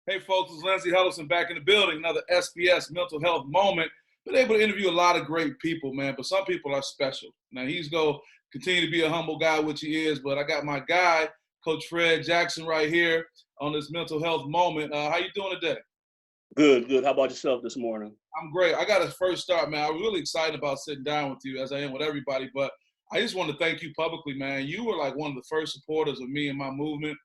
Hey folks, it's Lindsey Huddleston back in the building. Another SPS Mental Health Moment. Been able to interview a lot of great people, man, but some people are special. Now he's going to continue to be a humble guy, which he is, but I got my guy, Coach Fred Jackson, right here on this Mental Health Moment. How you doing today? Good, good. How about yourself this morning? I'm great. I got to first start, man. I'm really excited about sitting down with you, as I am with everybody, but I just want to thank you publicly, man. You were like one of the first supporters of me and my movement.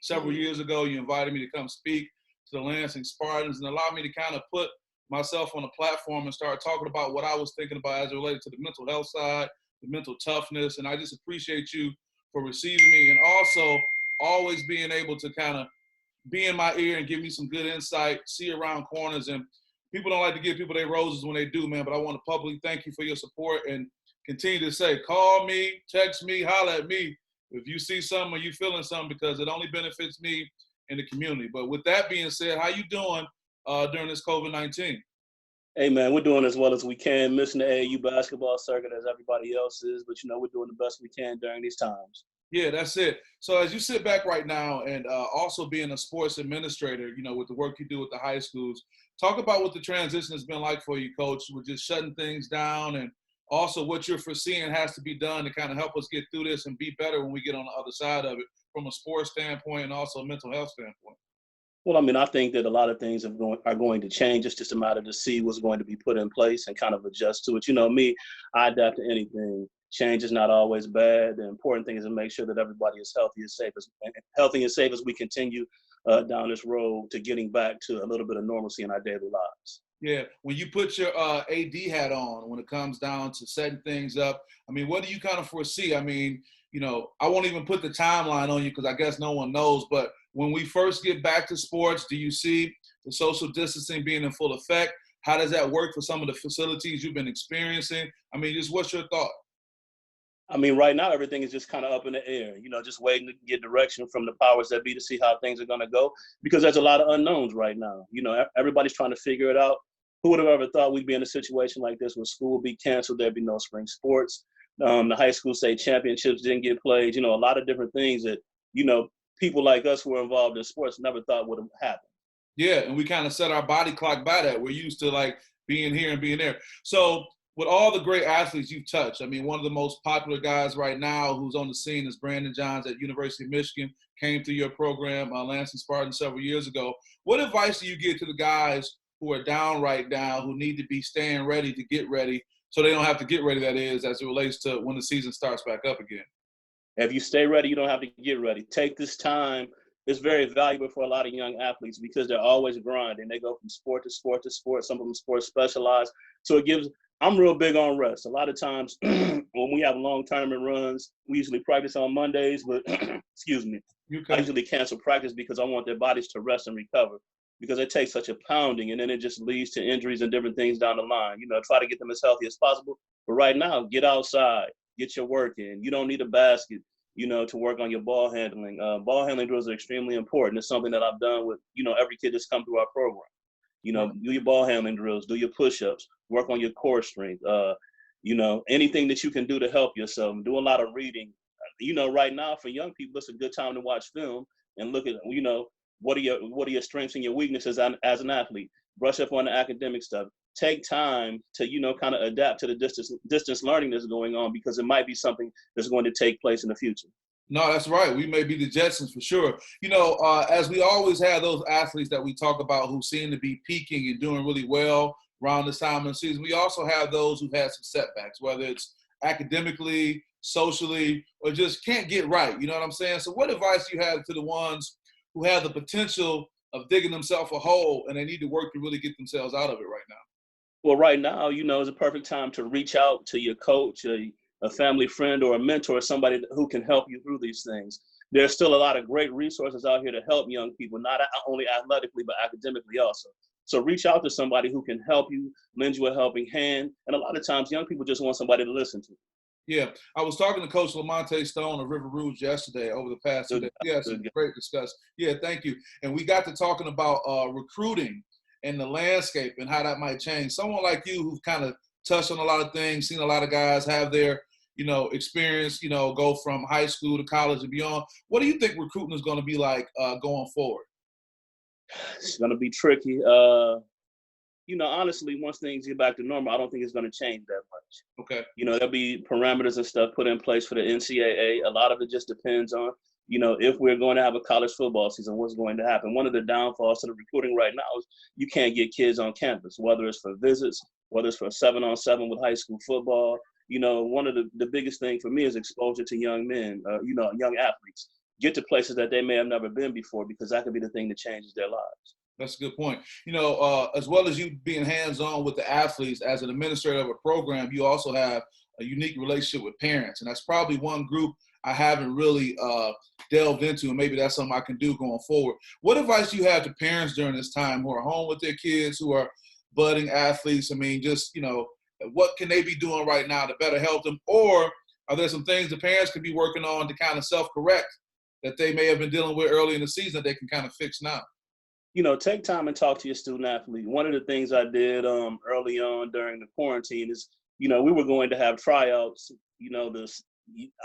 Several years ago, you invited me to come speak to the Lansing Spartans and allowed me to kind of put myself on a platform and start talking about what I was thinking about as it related to the mental health side, the mental toughness. And I just appreciate you for receiving me and also always being able to kind of be in my ear and give me some good insight, see around corners. And people don't like to give people their roses when they do, man, but I want to publicly thank you for your support and continue to say, call me, text me, holler at me if you see something or you feeling something, because it only benefits me and the community. But with that being said, how you doing during this COVID-19? Hey, man, we're doing as well as we can, missing the AAU basketball circuit as everybody else is, but, we're doing the best we can during these times. Yeah, that's it. So as you sit back right now and also being a sports administrator, with the work you do with the high schools, talk about what the transition has been like for you, Coach, with just shutting things down and also what you're foreseeing has to be done to kind of help us get through this and be better when we get on the other side of it from a sports standpoint and also a mental health standpoint. Well, I think that a lot of things are going to change. It's just a matter to see what's going to be put in place and kind of adjust to it. Me, I adapt to anything. Change is not always bad. The important thing is to make sure that everybody is healthy and safe as we continue down this road to getting back to a little bit of normalcy in our daily lives. Yeah, when you put your AD hat on, when it comes down to setting things up, what do you kind of foresee? I won't even put the timeline on you because I guess no one knows, but when we first get back to sports, do you see the social distancing being in full effect? How does that work for some of the facilities you've been experiencing? Just what's your thought? Right now, everything is just kind of up in the air, just waiting to get direction from the powers that be to see how things are going to go, because there's a lot of unknowns right now. Everybody's trying to figure it out. Who would have ever thought we'd be in a situation like this where school would be canceled, there'd be no spring sports, the high school state championships didn't get played, a lot of different things that, people like us who are involved in sports never thought would have happened. Yeah, and we kind of set our body clock by that. We're used to like being here and being there. So with all the great athletes you've touched, one of the most popular guys right now who's on the scene is Brandon Johns at University of Michigan, came through your program, Lansing Spartan, several years ago. What advice do you give to the guys who are down right now, who need to be staying ready to get ready so they don't have to get ready, that is, as it relates to when the season starts back up again? If you stay ready, you don't have to get ready. Take this time. It's very valuable for a lot of young athletes because they're always grinding. They go from sport to sport to sport. Some of them sports specialized. So I'm real big on rest. A lot of times when we have long tournament runs, we usually practice on Mondays, but excuse me, I usually cancel practice because I want their bodies to rest and recover, because it takes such a pounding and then it just leads to injuries and different things down the line. Try to get them as healthy as possible. But right now, get outside, get your work in. You don't need a basket, to work on your ball handling. Ball handling drills are extremely important. It's something that I've done with, every kid that's come through our program. Do your ball handling drills, do your push-ups, work on your core strength. Anything that you can do to help yourself. Do a lot of reading. Right now for young people, it's a good time to watch film and look at, what are your strengths and your weaknesses as an athlete. Brush up on the academic stuff. Take time to, kind of adapt to the distance learning that's going on, because it might be something that's going to take place in the future. No, that's right. We may be the Jetsons for sure. As we always have those athletes that we talk about who seem to be peaking and doing really well around this time of the season, we also have those who've had some setbacks, whether it's academically, socially, or just can't get right. You know what I'm saying? So what advice do you have to the ones who have the potential of digging themselves a hole and they need to work to really get themselves out of it right now? Well, right now, is a perfect time to reach out to your coach, a family friend, or a mentor, somebody who can help you through these things. There's still a lot of great resources out here to help young people, not only athletically, but academically also. So reach out to somebody who can help you, lend you a helping hand. And a lot of times, young people just want somebody to listen to. Yeah, I was talking to Coach Lamonte Stone of River Rouge yesterday over the past 2 days. Yeah, some great discussion. Yeah, thank you. And we got to talking about recruiting and the landscape and how that might change. Someone like you who've kind of touched on a lot of things, seen a lot of guys have their, experience, go from high school to college and beyond. What do you think recruiting is going to be like going forward? It's going to be tricky. Honestly, once things get back to normal, I don't think it's going to change that much. Okay. There'll be parameters and stuff put in place for the NCAA. A lot of it just depends on, if we're going to have a college football season, what's going to happen. One of the downfalls to the recruiting right now is you can't get kids on campus, whether it's for visits, whether it's for 7-on-7 with high school football. One of the biggest thing for me is exposure to young men, young athletes. Get to places that they may have never been before, because that could be the thing that changes their lives. That's a good point. As well as you being hands-on with the athletes, as an administrator of a program, you also have a unique relationship with parents. And that's probably one group I haven't really delved into, and maybe that's something I can do going forward. What advice do you have to parents during this time who are home with their kids, who are budding athletes? I mean, just, what can they be doing right now to better help them? Or are there some things the parents could be working on to kind of self-correct that they may have been dealing with early in the season that they can kind of fix now? Take time and talk to your student athlete. One of the things I did early on during the quarantine is, we were going to have tryouts.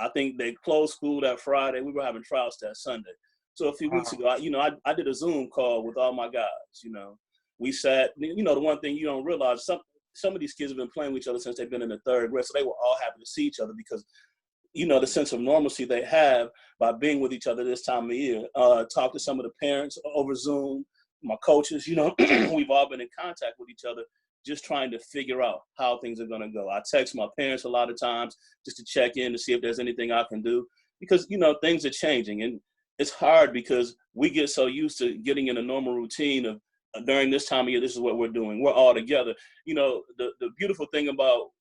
I think they closed school that Friday. We were having tryouts that Sunday. So a few weeks ago, I did a Zoom call with all my guys. We sat. The one thing you don't realize, some of these kids have been playing with each other since they've been in the third grade, so they were all happy to see each other because, the sense of normalcy they have by being with each other this time of year. Talk to some of the parents over Zoom. My coaches, we've all been in contact with each other, just trying to figure out how things are going to go. I text my parents a lot of times just to check in to see if there's anything I can do, because, things are changing, and it's hard because we get so used to getting in a normal routine of during this time of year, this is what we're doing. We're all together. The beautiful thing about,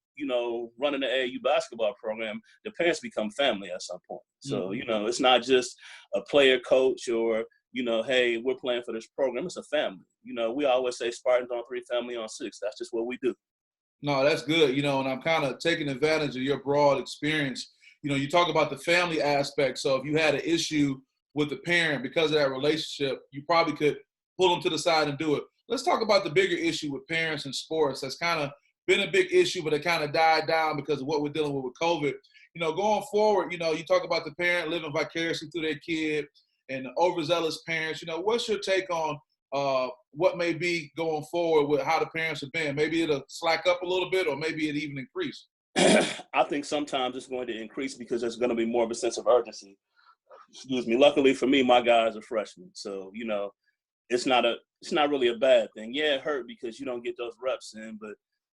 running the AAU basketball program, the parents become family at some point. So, it's not just a player coach or, hey, we're playing for this program. It's a family. We always say Spartans on 3, family on 6. That's just what we do. No, that's good. And I'm kind of taking advantage of your broad experience. You talk about the family aspect. So if you had an issue with the parent because of that relationship, you probably could pull them to the side and do it. Let's talk about the bigger issue with parents in sports. That's kind of been a big issue, but it kind of died down because of what we're dealing with COVID. Going forward, you talk about the parent living vicariously through their kid and the overzealous parents. What's your take on what may be going forward with how the parents have been? Maybe it'll slack up a little bit, or maybe it even increase. I think sometimes it's going to increase because there's going to be more of a sense of urgency. Excuse me. Luckily for me, my guys are freshmen, so it's not really a bad thing. Yeah, it hurt because you don't get those reps in, but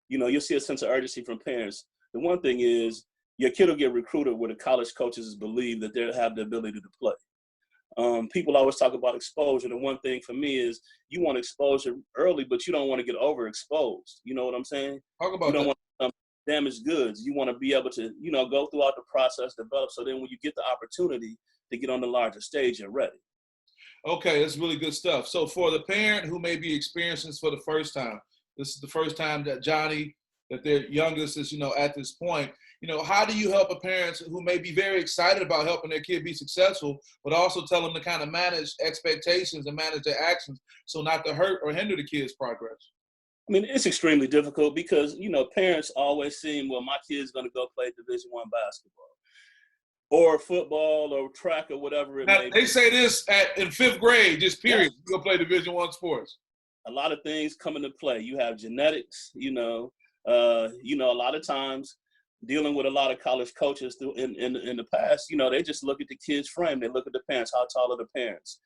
you'll see a sense of urgency from parents. The one thing is your kid will get recruited where the college coaches believe that they have the ability to play. People always talk about exposure. The one thing for me is you want exposure early, but you don't want to get overexposed. You know what I'm saying? Talk about you don't that. want damaged goods. You want to be able to, go throughout the process, develop. So then when you get the opportunity to get on the larger stage, you're ready. Okay, that's really good stuff. So for the parent who may be experiencing this for the first time, this is the first time that that their youngest is, at this point, how do you help a parent who may be very excited about helping their kid be successful, but also tell them to kind of manage expectations and manage their actions so not to hurt or hinder the kid's progress? I mean, it's extremely difficult because, parents always seem, well, my kid's going to go play Division I basketball or football or track or whatever it may be. They say this in 5th grade, just period. You go play Division I sports. A lot of things come into play. You have genetics, a lot of times dealing with a lot of college coaches in the past, they just look at the kid's frame. They look at the parents, how tall are the parents?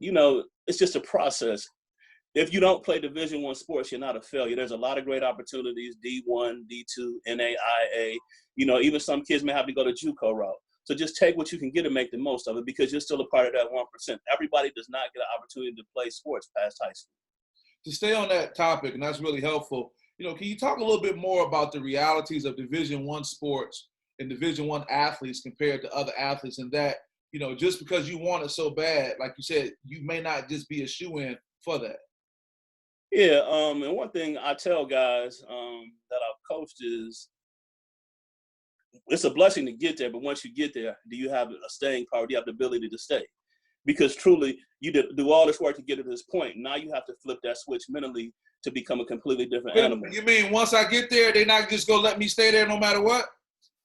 It's just a process. If you don't play Division I sports, you're not a failure. There's a lot of great opportunities, D1, D2, NAIA. Even some kids may have to go to JUCO route. So just take what you can get and make the most of it because you're still a part of that 1%. Everybody does not get an opportunity to play sports past high school. To stay on that topic, and that's really helpful, can you talk a little bit more about the realities of Division I sports and Division I athletes compared to other athletes, and that, just because you want it so bad, like you said, you may not just be a shoe-in for that. Yeah, and one thing I tell guys that I've coached is it's a blessing to get there, but once you get there, do you have a staying power? Do you have the ability to stay? Because truly, you do all this work to get to this point. Now you have to flip that switch mentally to become a completely different animal. You mean once I get there, they're not just going to let me stay there no matter what?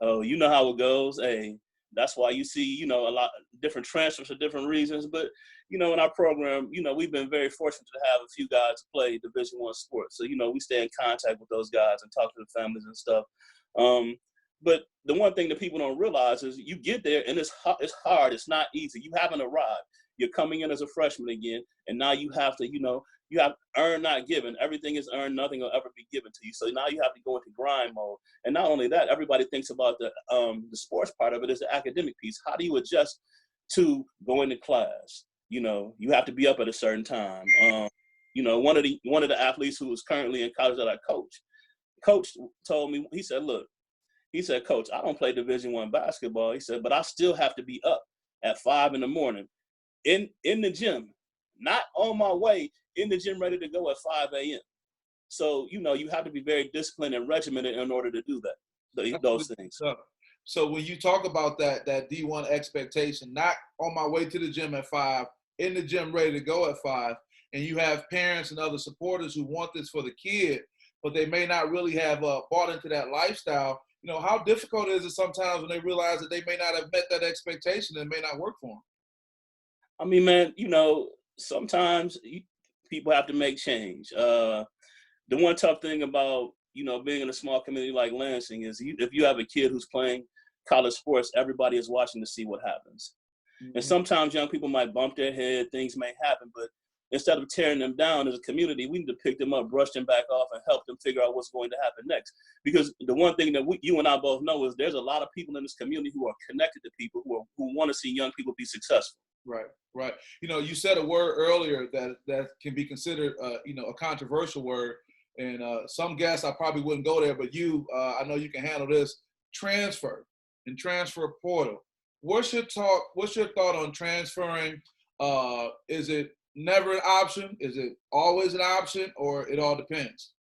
Oh, you know how it goes. Hey, that's why you see, a lot of different transfers for different reasons. But, in our program, we've been very fortunate to have a few guys play Division I sports. So, we stay in contact with those guys and talk to the families and stuff. But the one thing that people don't realize is you get there and it's hard. It's not easy. You haven't arrived. You're coming in as a freshman again, and now you have to, you have earn, not given. Everything is earned. Nothing will ever be given to you. So now you have to go into grind mode. And not only that, everybody thinks about the sports part of it is the academic piece. How do you adjust to going to class? You have to be up at a certain time. One of the athletes who is currently in college that I coach told me, he said, look, Coach, I don't play Division I basketball. He said, but I still have to be up at 5 a.m. in the gym, not on my way, in the gym ready to go at 5 a.m. So, you have to be very disciplined and regimented in order to do that, those things. So when you talk about that D1 expectation, not on my way to the gym at 5, in the gym ready to go at 5, and you have parents and other supporters who want this for the kid, but they may not really have bought into that lifestyle, how difficult is it sometimes when they realize that they may not have met that expectation and it may not work for them? I mean, man, sometimes people have to make change. The one tough thing about, being in a small community like Lansing is if you have a kid who's playing college sports, everybody is watching to see what happens. Mm-hmm. And sometimes young people might bump their head, things may happen, but instead of tearing them down as a community, we need to pick them up, brush them back off, and help them figure out what's going to happen next. Because the one thing that you and I both know is there's a lot of people in this community who are connected to people who want to see young people be successful. Right. You said a word earlier that can be considered, a controversial word. And some guests, I probably wouldn't go there, but I know you can handle this. Transfer and transfer portal. What's your thought on transferring? Is it never an option? Is it always an option, or it all depends?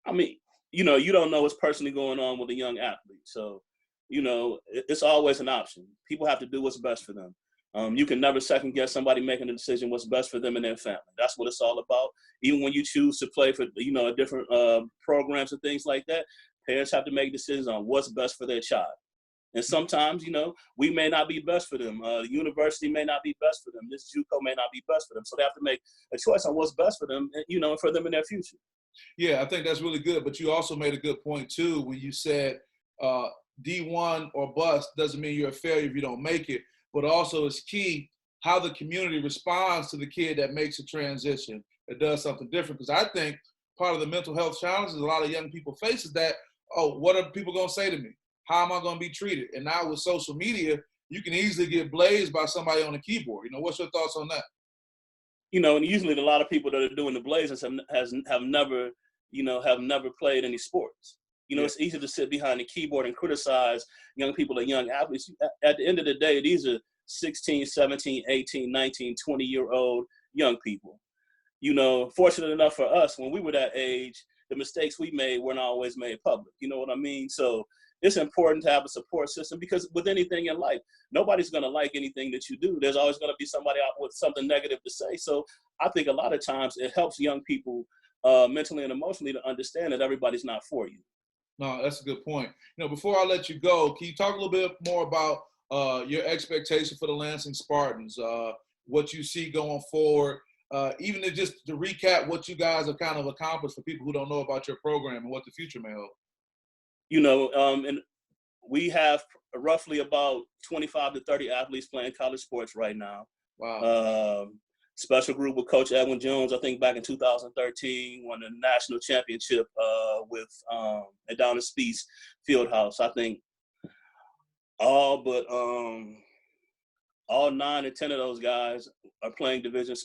I mean, you don't know what's personally going on with a young athlete. So, it's always an option. People have to do what's best for them. You can never second guess somebody making a decision what's best for them and their family. That's what it's all about. Even when you choose to play for, different programs and things like that, parents have to make decisions on what's best for their child. And sometimes, we may not be best for them. The university may not be best for them. This JUCO may not be best for them. So they have to make a choice on what's best for them, for them in their future. Yeah, I think that's really good. But you also made a good point, too, when you said D1 or bust doesn't mean you're a failure if you don't make it. But also it's key how the community responds to the kid that makes a transition, that does something different. Because I think part of the mental health challenges a lot of young people face is that, what are people going to say to me? How am I going to be treated? And now with social media, you can easily get blazed by somebody on a keyboard. What's your thoughts on that? And usually a lot of people that are doing the blazes have never played any sports. It's easy to sit behind the keyboard and criticize young people and young athletes. At the end of the day, these are 16, 17, 18, 19, 20-year-old young people. Fortunate enough for us, when we were that age, the mistakes we made weren't always made public. You know what I mean? So it's important to have a support system, because with anything in life, nobody's going to like anything that you do. There's always going to be somebody out with something negative to say. So I think a lot of times it helps young people mentally and emotionally to understand that everybody's not for you. No, that's a good point. Before I let you go, can you talk a little bit more about your expectation for the Lansing Spartans, what you see going forward, even just to recap what you guys have kind of accomplished for people who don't know about your program and what the future may hold? And we have roughly about 25 to 30 athletes playing college sports right now. Wow. Special group with Coach Edwin Jones, I think back in 2013, won the national championship at down at SPS Fieldhouse. I think all 9 or 10 of those guys are playing Division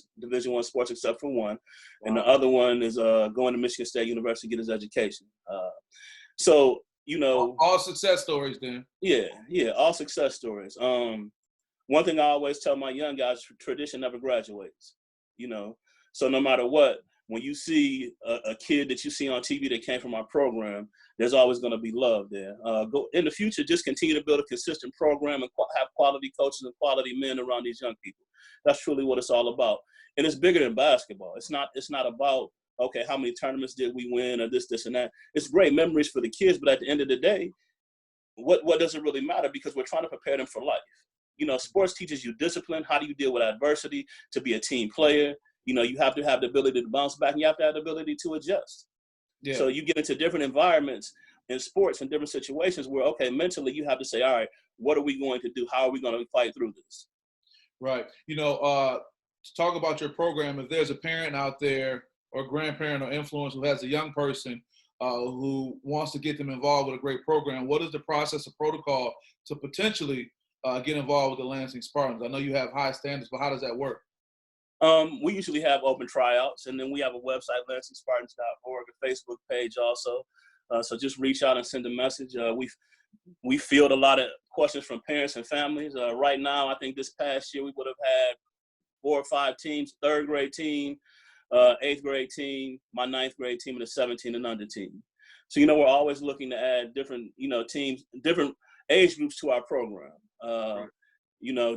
I sports except for one. Wow. And the other one is going to Michigan State University to get his education. So, all success stories then. Yeah, all success stories. One thing I always tell my young guys, tradition never graduates, So no matter what, when you see a kid that you see on TV that came from our program, there's always going to be love there. Go in the future, just continue to build a consistent program and have quality coaches and quality men around these young people. That's truly what it's all about. And it's bigger than basketball. It's not about, okay, how many tournaments did we win or this and that. It's great memories for the kids, but at the end of the day, what does it really matter? Because we're trying to prepare them for life. Sports teaches you discipline. How do you deal with adversity, to be a team player? You have to have the ability to bounce back, and you have to have the ability to adjust. Yeah. So you get into different environments in sports and different situations where, okay, mentally you have to say, all right, what are we going to do? How are we going to fight through this? Right. To talk about your program, if there's a parent out there or grandparent or influencer who has a young person who wants to get them involved with a great program, what is the process or protocol to potentially get involved with the Lansing Spartans? I know you have high standards, but how does that work? We usually have open tryouts, and then we have a website, LansingSpartans.org, a Facebook page also. So just reach out and send a message. We field a lot of questions from parents and families. Right now, I think this past year we would have had 4 or 5 teams: 3rd grade team, 8th grade team, my 9th grade team, and a 17 and under team. So we're always looking to add different teams, different age groups to our program.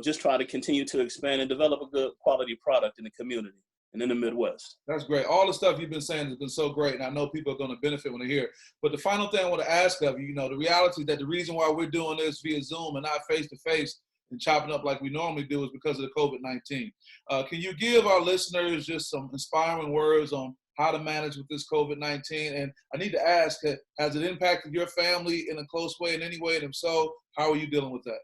Just try to continue to expand and develop a good quality product in the community and in the Midwest. That's great. All the stuff you've been saying has been so great, and I know people are going to benefit when they hear it. But the final thing I want to ask of you, the reality that the reason why we're doing this via Zoom and not face-to-face and chopping up like we normally do is because of the COVID-19. Can you give our listeners just some inspiring words on how to manage with this COVID-19? And I need to ask, has it impacted your family in a close way in any way? And if so, how are you dealing with that?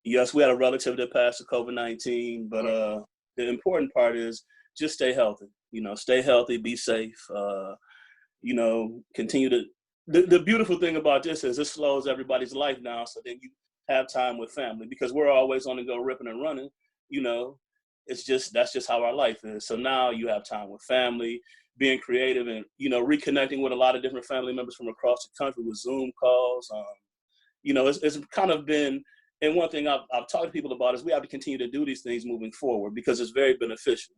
Yes, we had a relative that passed to COVID-19, but the important part is just stay healthy. Stay healthy, be safe. Continue to. The beautiful thing about this is this slows everybody's life down, so then you have time with family, because we're always on the go, ripping and running. That's just how our life is. So now you have time with family, being creative, and reconnecting with a lot of different family members from across the country with Zoom calls. It's kind of been. And one thing I've talked to people about is we have to continue to do these things moving forward, because it's very beneficial.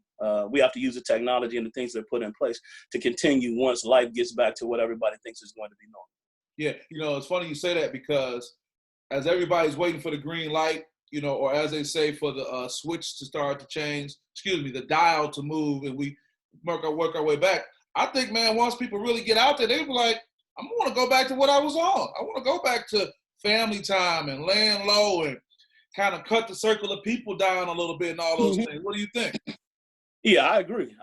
We have to use the technology and the things that are put in place to continue once life gets back to what everybody thinks is going to be normal. Yeah, it's funny you say that, because as everybody's waiting for the green light, or as they say, for the switch to start to change, the dial to move, and we work our way back. I think, man, once people really get out there, they'll be like, I want to go back to what I was on. I want to go back to family time and laying low and kind of cut the circle of people down a little bit and all those things. What do you think? Yeah, I agree.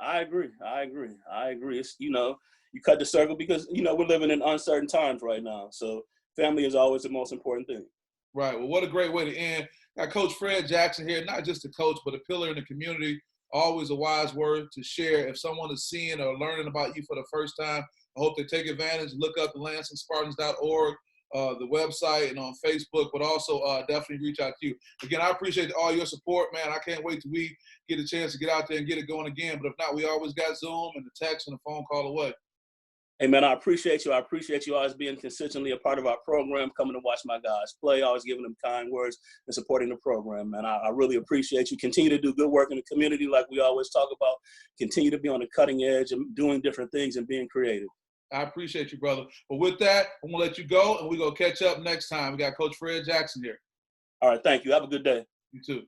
It's, you cut the circle because, we're living in uncertain times right now. So family is always the most important thing. Right. Well, what a great way to end. Got Coach Fred Jackson here, not just a coach, but a pillar in the community. Always a wise word to share. If someone is seeing or learning about you for the first time, I hope they take advantage. Look up the LansingSpartans.org. The website and on Facebook, but also definitely reach out to you. Again, I appreciate all your support, man. I can't wait till we get a chance to get out there and get it going again. But if not, we always got Zoom and the text and the phone call away. Hey, man, I appreciate you. I appreciate you always being consistently a part of our program, coming to watch my guys play, always giving them kind words and supporting the program, man. I really appreciate you. Continue to do good work in the community like we always talk about. Continue to be on the cutting edge and doing different things and being creative. I appreciate you, brother. But with that, I'm going to let you go, and we're going to catch up next time. We got Coach Fred Jackson here. All right, thank you. Have a good day. You too.